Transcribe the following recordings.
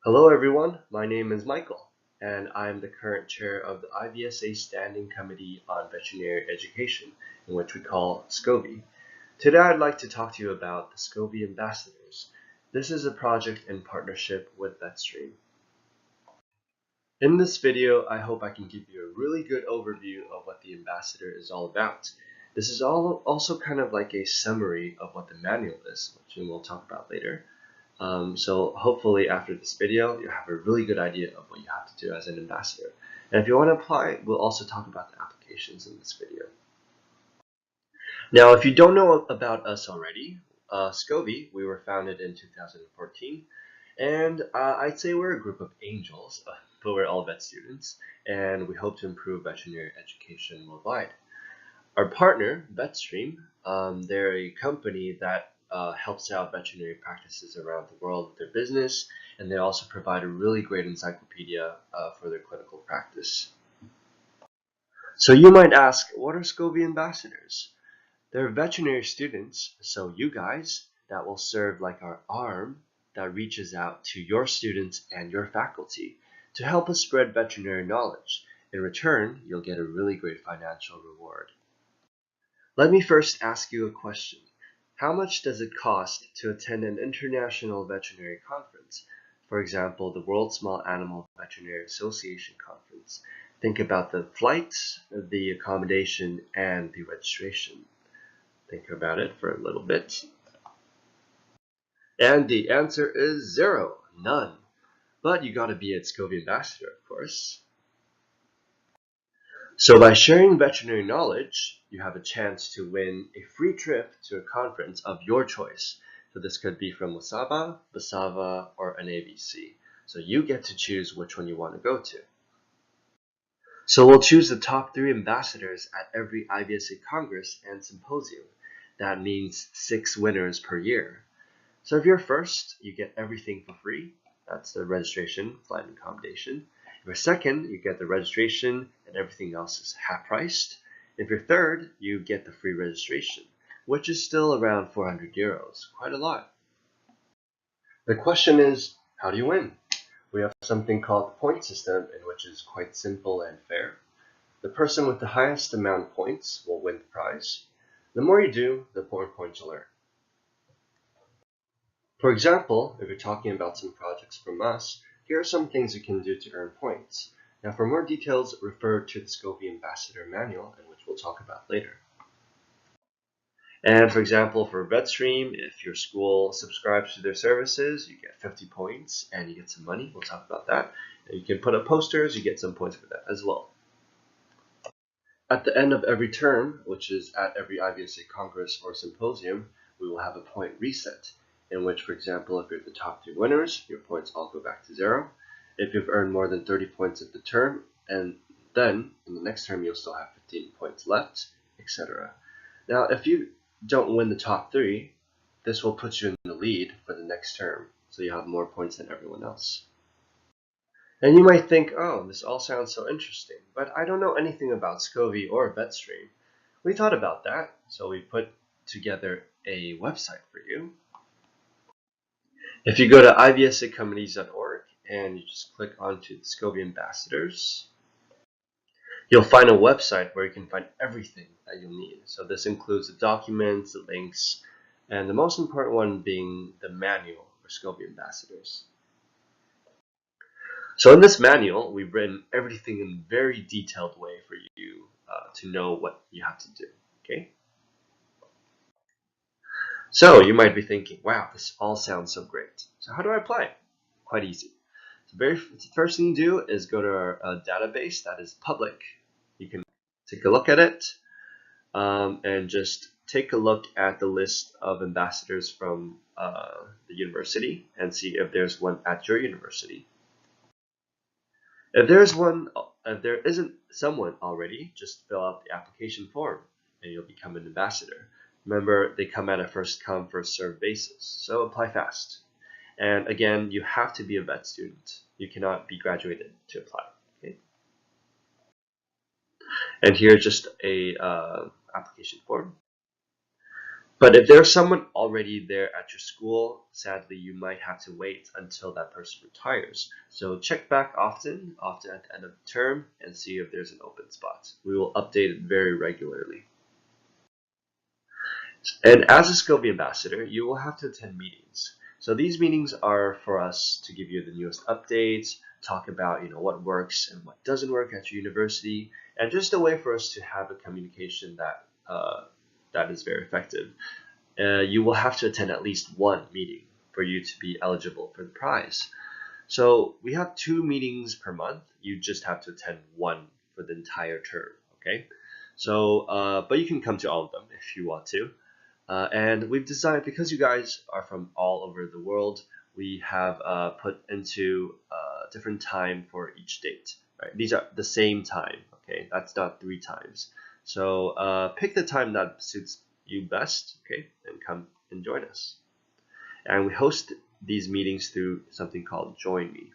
Hello everyone, my name is Michael, and I am the current chair of the IVSA Standing Committee on Veterinary Education, in which we call SCoVE. Today I'd like to talk to you about the SCoVE Ambassadors. This is a project in partnership with VetStream. In this video, I hope I can give you a really good overview of what the Ambassador is all about. This is also kind of like a summary of what the manual is, which we'll talk about later. So hopefully after this video, you'll have a really good idea of what you have to do as an ambassador. And if you want to apply, we'll also talk about the applications in this video. Now, if you don't know about us already, SCoVE, we were founded in 2014, and I'd say we're a group of angels, but we're all vet students, and we hope to improve veterinary education worldwide. Our partner, VetStream, they're a company that helps out veterinary practices around the world with their business, and they also provide a really great encyclopedia for their clinical practice. So you might ask, what are SCoVE ambassadors? They're veterinary students, so you guys, that will serve like our arm that reaches out to your students and your faculty to help us spread veterinary knowledge. In return, you'll get a really great financial reward. Let me first ask you a question. How much does it cost to attend an international veterinary conference? For example, the World Small Animal Veterinary Association conference. Think about the flights, the accommodation, and the registration. Think about it for a little bit. And the answer is zero, none. But you gotta be a SCoVE ambassador, of course. So by sharing veterinary knowledge, you have a chance to win a free trip to a conference of your choice. So this could be from WSAVA, BSAVA, or an AVC. So you get to choose which one you want to go to. So we'll choose the top 3 ambassadors at every IVSA Congress and Symposium. That means 6 winners per year. So if you're first, you get everything for free. That's the registration, flight, and accommodation. If you're second, you get the registration and everything else is half priced. If you're third, you get the free registration, which is still around 400 euros, quite a lot. The question is, how do you win? We have something called the point system, in which is quite simple and fair. The person with the highest amount of points will win the prize. The more you do, the more points you'll earn. For example, if you're talking about some projects from us, here are some things you can do to earn points. Now for more details, refer to the SCoVE Ambassador Manual, in which we'll talk about later. And for example, for VetStream, if your school subscribes to their services, you get 50 points and you get some money. We'll talk about that. And you can put up posters, you get some points for that as well. At the end of every term, which is at every IVSA Congress or Symposium, we will have a point reset, in which, for example, if you're the top 3 winners, your points all go back to 0. If you've earned more than 30 points at the term, and then in the next term you'll still have 15 points left, etc. Now, if you don't win the top 3, this will put you in the lead for the next term, so you have more points than everyone else. And you might think, oh, this all sounds so interesting, but I don't know anything about SCoVE or VetStream. We thought about that, so we put together a website for you. If you go to ivsacommittees.org and you just click onto the SCoVE Ambassadors, you'll find a website where you can find everything that you'll need. So this includes the documents, the links, and the most important one being the manual for SCoVE Ambassadors. So in this manual, we've written everything in a very detailed way for you to know what you have to do, okay? So you might be thinking, wow, this all sounds so great. So how do I apply? Quite easy. So the first thing you do is go to our database that is public. You can take a look at it and just take a look at the list of ambassadors from the university and see if there's one at your university. If there isn't someone already, just fill out the application form and you'll become an ambassador. Remember, they come at a first come, first served basis, so apply fast. And again, you have to be a vet student. You cannot be graduated to apply. Okay? And here's just a application form. But if there's someone already there at your school, sadly, you might have to wait until that person retires. So check back often at the end of the term, and see if there's an open spot. We will update it very regularly. And as a SCoVE Ambassador, you will have to attend meetings. So these meetings are for us to give you the newest updates, talk about what works and what doesn't work at your university, and just a way for us to have a communication that is very effective. You will have to attend at least one meeting for you to be eligible for the prize. So we have 2 meetings per month. You just have to attend one for the entire term, okay? So, but you can come to all of them if you want to. And we've designed, because you guys are from all over the world, we have put into different time for each date. Right? These are the same time, okay? That's not 3 times. So pick the time that suits you best, okay? And come and join us. And we host these meetings through something called Join Me.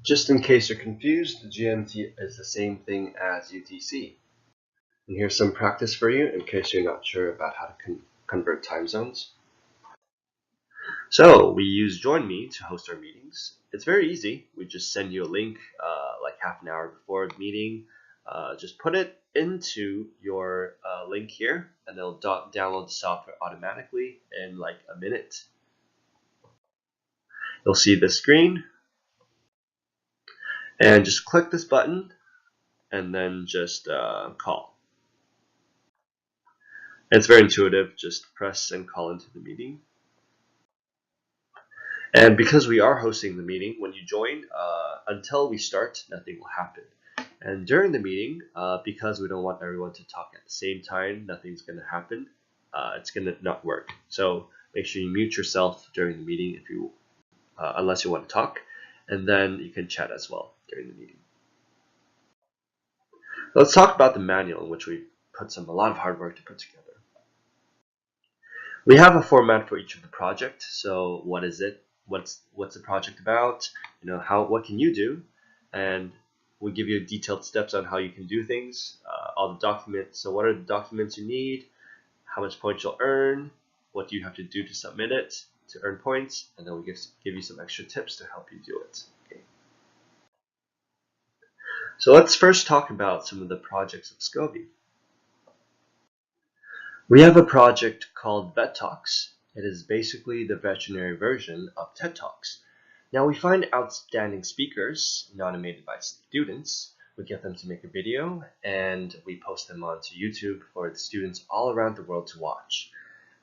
Just in case you're confused, GMT is the same thing as UTC. And here's some practice for you in case you're not sure about how to convert time zones. So we use Join Me to host our meetings. It's very easy. We just send you a link like half an hour before the meeting. Just put it into your link here, and it'll download the software automatically in like a minute. You'll see the screen, and just click this button, and then just call. And it's very intuitive. Just press and call into the meeting. And because we are hosting the meeting, when you join, until we start, nothing will happen. And during the meeting, because we don't want everyone to talk at the same time, nothing's going to happen. It's going to not work. So make sure you mute yourself during the meeting if you, unless you want to talk, and then you can chat as well during the meeting. Let's talk about the manual, in which we put a lot of hard work to put together. We have a format for each of the project. So what is it? What's the project about? What can you do? And we give you detailed steps on how you can do things. All the documents. So what are the documents you need? How much points you'll earn? What do you have to do to submit it to earn points? And then we give you some extra tips to help you do it. Okay. So let's first talk about some of the projects of SCoVE. We have a project called Vet Talks. It is basically the veterinary version of TED Talks. Now we find outstanding speakers nominated by students. We get them to make a video, and we post them onto YouTube for the students all around the world to watch.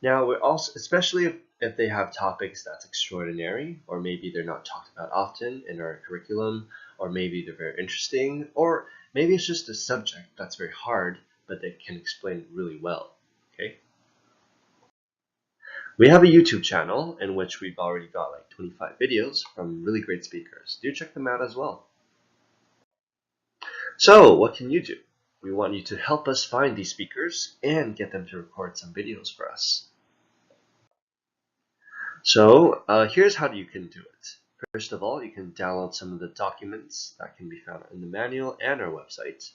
Now we're also, especially if they have topics that's extraordinary, or maybe they're not talked about often in our curriculum, or maybe they're very interesting, or maybe it's just a subject that's very hard, but they can explain it really well. Okay. We have a YouTube channel in which we've already got like 25 videos from really great speakers. Do check them out as well. So what can you do? We want you to help us find these speakers and get them to record some videos for us. So here's how you can do it. First of all, you can download some of the documents that can be found in the manual and our website.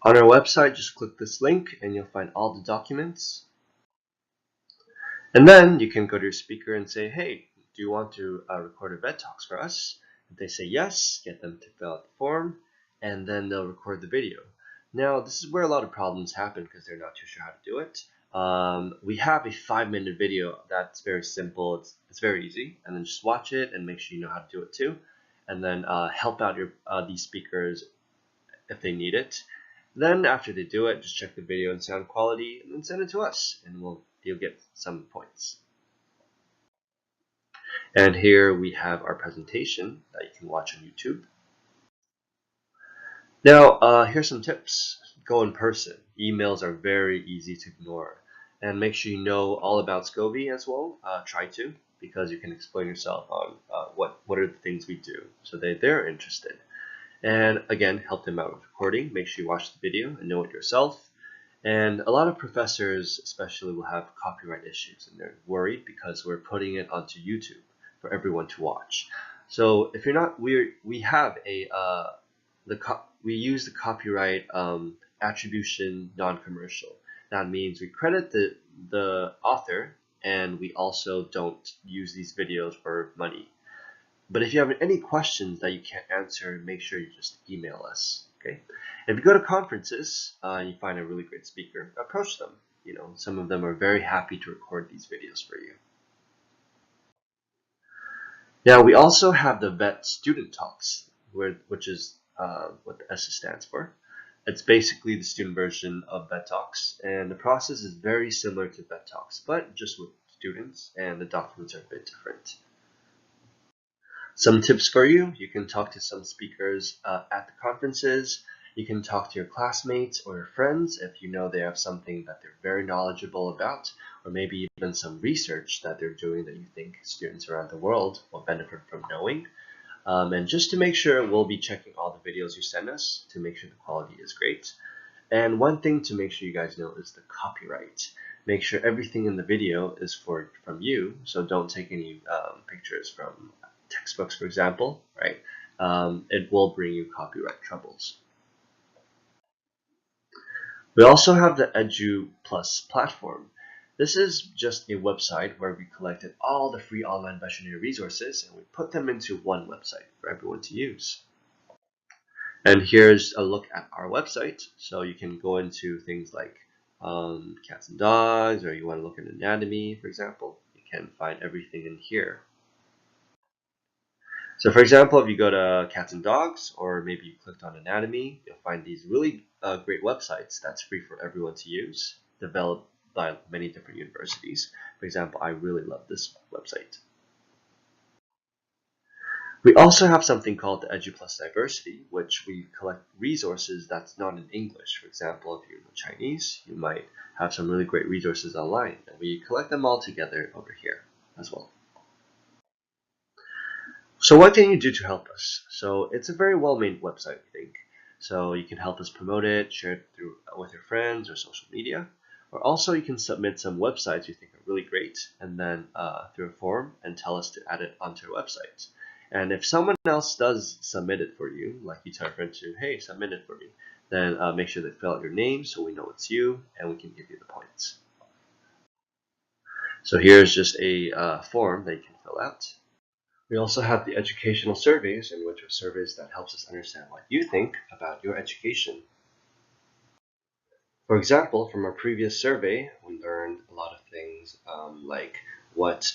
On our website, just click this link and you'll find all the documents. And then you can go to your speaker and say, hey, do you want to record a Vet Talks for us? If they say yes, get them to fill out the form, and then they'll record the video. Now, this is where a lot of problems happen because they're not too sure how to do it. We have a 5-minute video that's very simple. It's very easy, and then just watch it and make sure you know how to do it too. And then help out these speakers if they need it. Then after they do it, just check the video and sound quality, and then send it to us, and you'll get some points. And here we have our presentation that you can watch on YouTube. Now, here's some tips. Go in person. Emails are very easy to ignore. And make sure you know all about SCoVE as well. Try to, because you can explain yourself on what are the things we do, so they're interested. And again, help them out with recording. Make sure you watch the video and know it yourself. And a lot of professors especially will have copyright issues, and they're worried because we're putting it onto YouTube for everyone to watch. So if you're not, we have we use the copyright attribution non-commercial. That means we credit the author, and we also don't use these videos for money. But if you have any questions that you can't answer, make sure you just email us. Okay. If you go to conferences and you find a really great speaker, approach them. Some of them are very happy to record these videos for you. Now, we also have the VET student talks, which is what the S stands for. It's basically the student version of VET talks, and the process is very similar to VET talks, but just with students, and the documents are a bit different. Some tips for you: you can talk to some speakers at the conferences. You can talk to your classmates or your friends if you know they have something that they're very knowledgeable about, or maybe even some research that they're doing that you think students around the world will benefit from knowing. And just to make sure, we'll be checking all the videos you send us to make sure the quality is great. And one thing to make sure you guys know is the copyright. Make sure everything in the video is from you, so don't take any pictures from textbooks, for example, right? It will bring you copyright troubles. We also have the Edu Plus platform. This is just a website where we collected all the free online veterinary resources and we put them into one website for everyone to use. And here's a look at our website. So you can go into things like cats and dogs, or you want to look at anatomy, for example. You can find everything in here. So for example, if you go to cats and dogs, or maybe you clicked on anatomy, you'll find these really great websites that's free for everyone to use, developed by many different universities. For example, I really love this website. We also have something called the EduPlus Diversity, which we collect resources that's not in English. For example, if you know Chinese, you might have some really great resources online, and we collect them all together over here as well. So what can you do to help us? So it's a very well-made website, I think. So you can help us promote it, share it with your friends or social media. Or also you can submit some websites you think are really great, and then through a form, and tell us to add it onto your website. And if someone else does submit it for you, like you tell a friend to, hey, submit it for me, then make sure they fill out your name so we know it's you, and we can give you the points. So here's just a form that you can fill out. We also have the educational surveys, in which are surveys that helps us understand what you think about your education. For example, from our previous survey, we learned a lot of things like what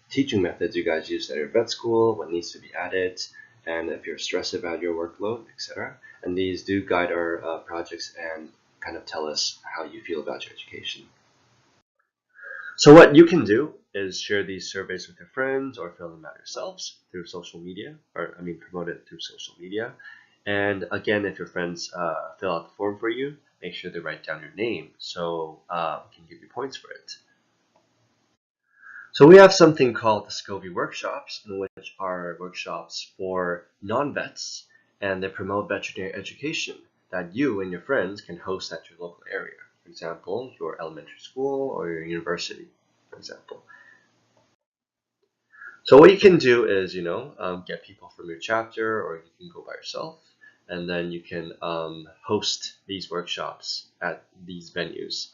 teaching methods you guys use at your vet school, what needs to be added, and if you're stressed about your workload, etc. And these do guide our projects and kind of tell us how you feel about your education. So what you can do is share these surveys with your friends or fill them out yourselves through social media, or promote it through social media. And again, if your friends fill out the form for you, make sure they write down your name so we can give you points for it. So we have something called the SCoVE workshops, in which are workshops for non-vets, and they promote veterinary education that you and your friends can host at your local area. For example, your elementary school or your university, for example. So what you can do is, get people from your chapter, or you can go by yourself, and then you can host these workshops at these venues.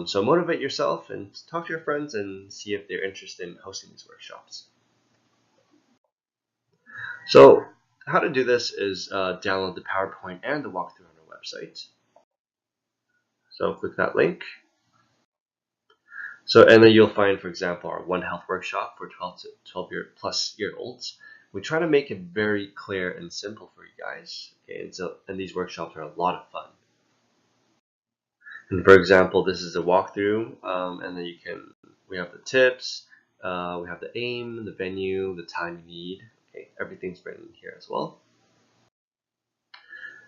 So motivate yourself and talk to your friends and see if they're interested in hosting these workshops. So how to do this is download the PowerPoint and the walkthrough on our website. So click that link. So, and then you'll find, for example, our One Health workshop for 12 to 12-plus-year-olds. We try to make it very clear and simple for you guys. Okay, and these workshops are a lot of fun. And for example, this is a walkthrough, and then we have the tips, we have the aim, the venue, the time you need. Okay, everything's written here as well.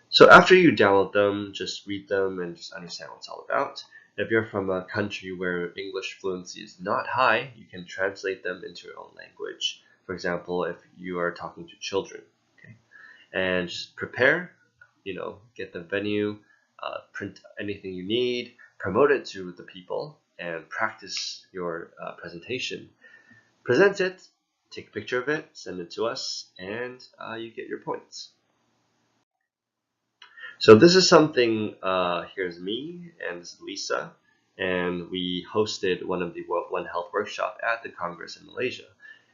So after you download them, just read them and just understand what it's all about. If you're from a country where English fluency is not high, you can translate them into your own language. For example, if you are talking to children, okay, and just prepare, get the venue, print anything you need, promote it to the people, and practice your presentation. Present it, take a picture of it, send it to us, and you get your points. So this is something, here's me and this is Lisa, and we hosted one of the World One Health workshop at the Congress in Malaysia.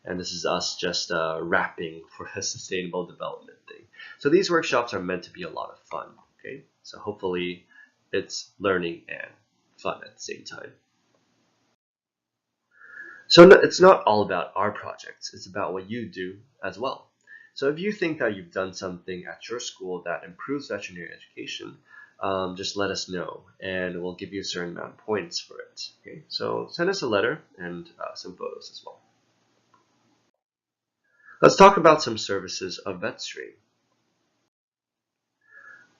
And this is us just rapping for a sustainable development thing. So these workshops are meant to be a lot of fun, okay? So hopefully it's learning and fun at the same time. So it's not all about our projects, it's about what you do as well. So if you think that you've done something at your school that improves veterinary education, just let us know and we'll give you a certain amount of points for it. Okay, so send us a letter and some photos as well. Let's talk about some services of VetStream.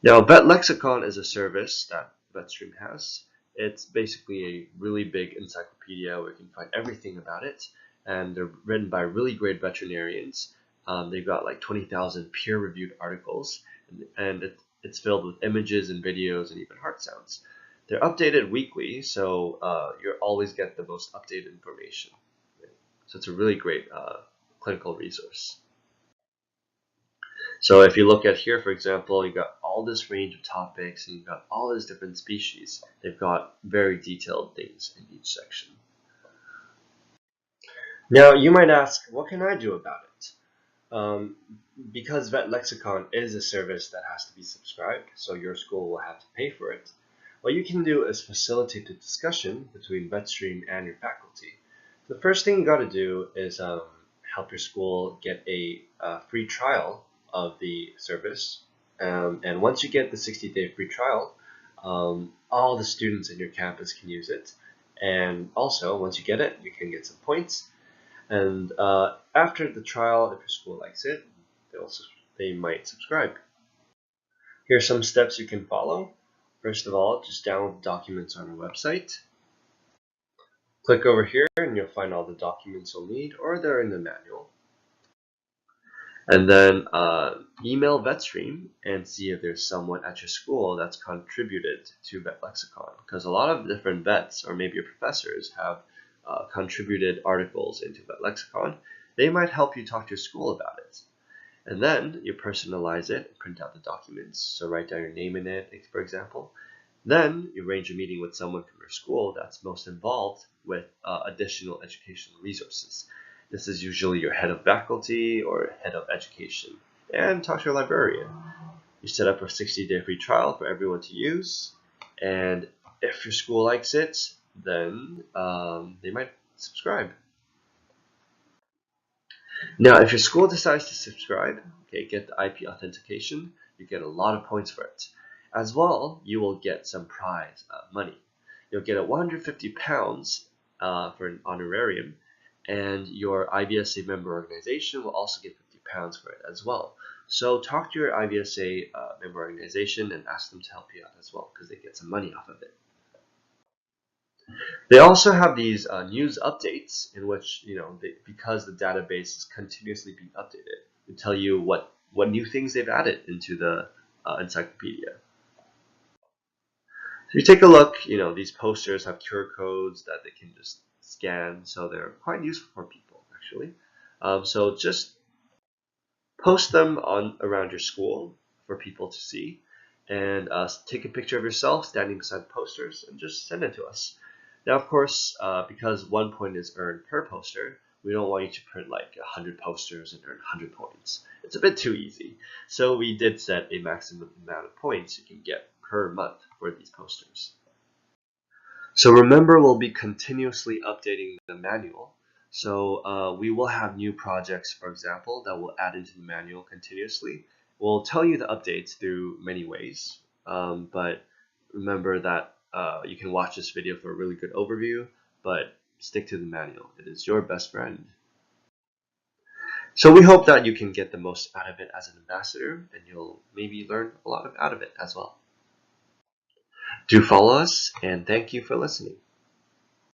Now, Vet Lexicon is a service that VetStream has. It's basically a really big encyclopedia where you can find everything about it, and they're written by really great veterinarians. They've got like 20,000 peer-reviewed articles, and it's filled with images and videos and even heart sounds. They're updated weekly, so you'll always get the most updated information. So it's a really great clinical resource. So if you look at here, for example, you've got all this range of topics and you've got all these different species. They've got very detailed things in each section. Now, you might ask, what can I do about it? Because Vet Lexicon is a service that has to be subscribed, so your school will have to pay for it. What you can do is facilitate the discussion between VetStream and your faculty. The first thing you got to do is help your school get a free trial of the service, and once you get the 60-day free trial, all the students in your campus can use it, and also once you get it, you can get some points, and after the trial, if your school likes it, they might subscribe. Here are some steps you can follow. First of all, just download the documents on our website. Click over here and you'll find all the documents you'll need, or they're in the manual. And then email VetStream and see if there's someone at your school that's contributed to Vet Lexicon, because a lot of different vets or maybe your professors have contributed articles into Vet Lexicon. They might help you talk to your school about it. And then you personalize it and print out the documents. So write down your name in it, for example. Then you arrange a meeting with someone from your school that's most involved with additional educational resources. This is usually your head of faculty or head of education. And talk to your librarian. You set up a 60-day free trial for everyone to use. And if your school likes it, then they might subscribe. Now, if your school decides to subscribe, okay, get the IP authentication, you get a lot of points for it. As well, you will get some prize money. You'll get a £150 for an honorarium, and your IVSA member organization will also get £50 for it as well. So talk to your IVSA member organization and ask them to help you out as well, because they get some money off of it. They also have these news updates in which, because the database is continuously being updated, they tell you what new things they've added into the encyclopedia. So you take a look, these posters have QR codes that they can just scan, so they're quite useful for people, actually. So just post them around your school for people to see, and take a picture of yourself standing beside the posters and just send it to us. Now, of course, because 1 point is earned per poster, we don't want you to print like 100 posters and earn 100 points. It's a bit too easy. So we did set a maximum amount of points you can get per month for these posters. So remember, we'll be continuously updating the manual. So we will have new projects, for example, that we'll add into the manual continuously. We'll tell you the updates through many ways, but remember that you can watch this video for a really good overview, but stick to the manual. It is your best friend. So we hope that you can get the most out of it as an ambassador, and you'll maybe learn a lot out of it as well. Do follow us, and thank you for listening.